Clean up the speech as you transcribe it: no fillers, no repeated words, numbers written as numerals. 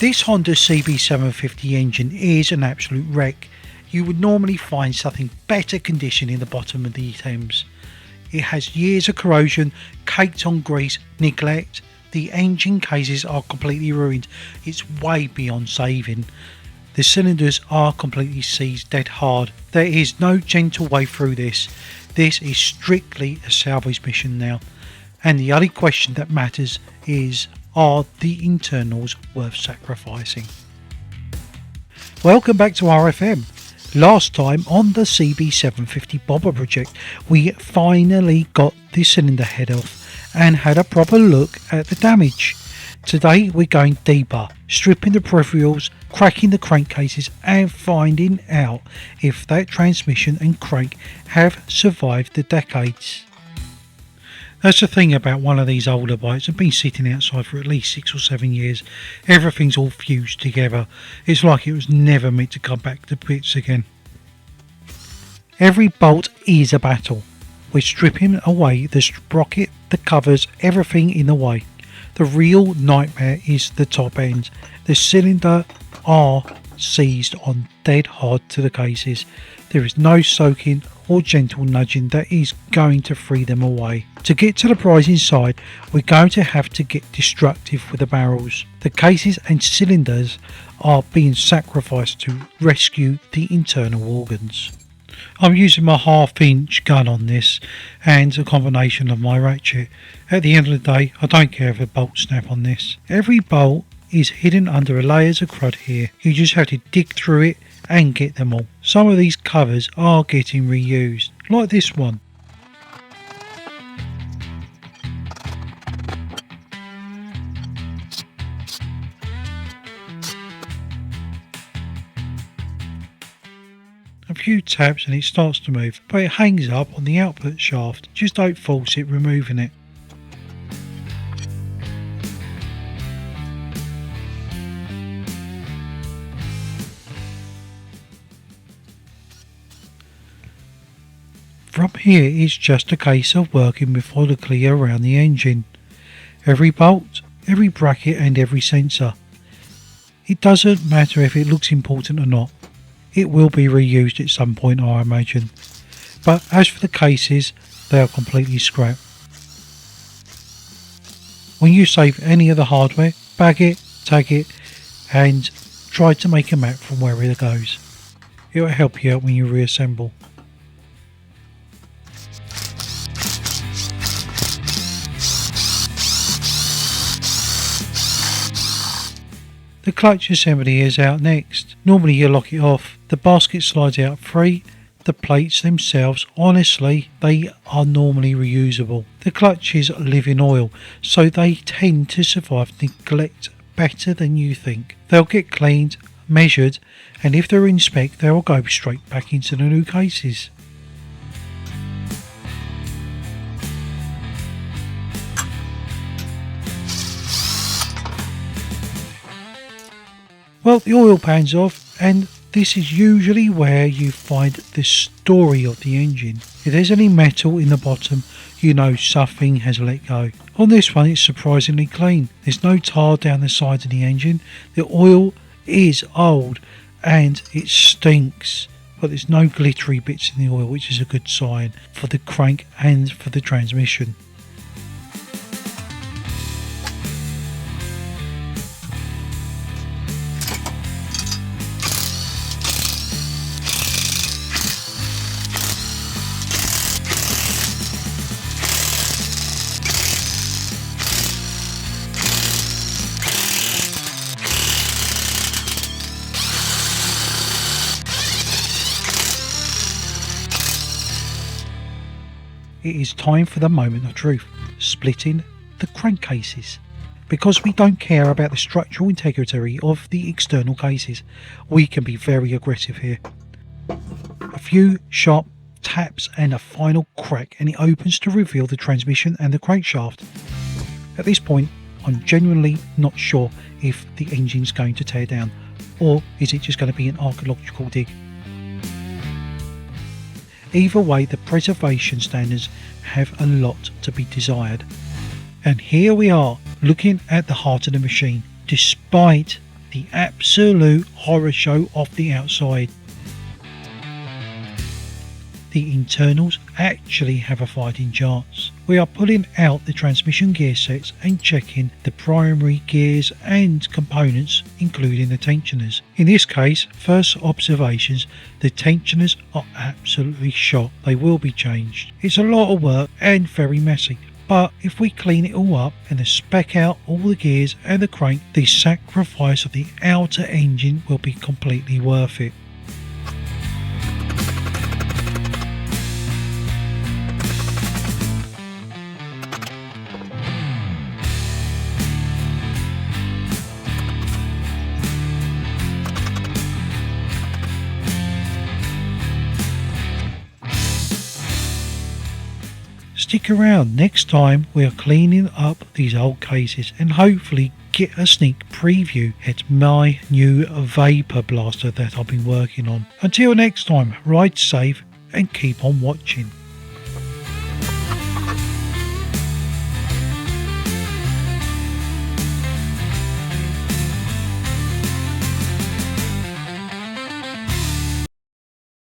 This Honda CB750 engine is an absolute wreck. You would normally find something better condition in the bottom of the Thames. It has years of corrosion, caked on grease, neglect. The engine cases are completely ruined. It's way beyond saving. The cylinders are completely seized dead hard. There is no gentle way through this. This is strictly a salvage mission now. And the only question that matters is, are the internals worth sacrificing? Welcome back to RFM. Last time on the CB750 bomber project, we finally got the cylinder head off and had a proper look at the damage. Today we're going deeper, stripping the peripherals, cracking the crankcases and finding out if that transmission and crank have survived the decades. That's the thing about one of these older bikes. I've been sitting outside for at least 6 or 7 years. Everything's all fused together. It's like it was never meant to come back to bits again. Every bolt is a battle. We're stripping away the sprocket, the covers, everything in the way. The real nightmare is the top end. The cylinder are seized on dead hard to the cases. There is no soaking or gentle nudging that is going to free them away. To get to the prize inside, we're going to have to get destructive with the barrels. The cases and cylinders are being sacrificed to rescue the internal organs. I'm using my 1/2 inch gun on this and a combination of my ratchet. At the end of the day, I don't care if a bolt snap on this. Every bolt is hidden under layers of crud here. You just have to dig through it and get them all. Some of these covers are getting reused, like this one. A few taps and it starts to move, but it hangs up on the output shaft. Just don't force it removing it. From here it's just a case of working methodically around the engine. Every bolt, every bracket and every sensor. It doesn't matter if it looks important or not. It will be reused at some point, I imagine. But as for the cases, they are completely scrapped. When you save any of the hardware, bag it, tag it and try to make a map from wherever it goes. It will help you out when you reassemble. The clutch assembly is out next. Normally you lock it off, the basket slides out free, the plates themselves, honestly, they are normally reusable. The clutches live in oil, so they tend to survive neglect better than you think. They'll get cleaned, measured, and if they're in spec, they'll go straight back into the new cases. Well, the oil pan's off, and this is usually where you find the story of the engine. If there's any metal in the bottom, you know something has let go. On this one it's surprisingly clean. There's no tar down the sides of the engine. The oil is old and it stinks, but there's no glittery bits in the oil, which is a good sign for the crank and for the transmission. It is time for the moment of truth, splitting the crankcases. Because we don't care about the structural integrity of the external cases, we can be very aggressive here. A few sharp taps and a final crack and it opens to reveal the transmission and the crankshaft. At this point, I'm genuinely not sure if the engine's going to tear down, or is it just going to be an archaeological dig. Either way, the preservation standards have a lot to be desired. And here we are, looking at the heart of the machine. Despite the absolute horror show of the outside. The internals actually have a fighting chance. We are pulling out the transmission gear sets and checking the primary gears and components, including the tensioners. In this case, first observations, the tensioners are absolutely shot. They will be changed. It's a lot of work and very messy, but if we clean it all up and spec out all the gears and the crank, the sacrifice of the outer engine will be completely worth it. Stick around, next time we are cleaning up these old cases and hopefully get a sneak preview at my new Vapor Blaster that I've been working on. Until next time, ride safe and keep on watching.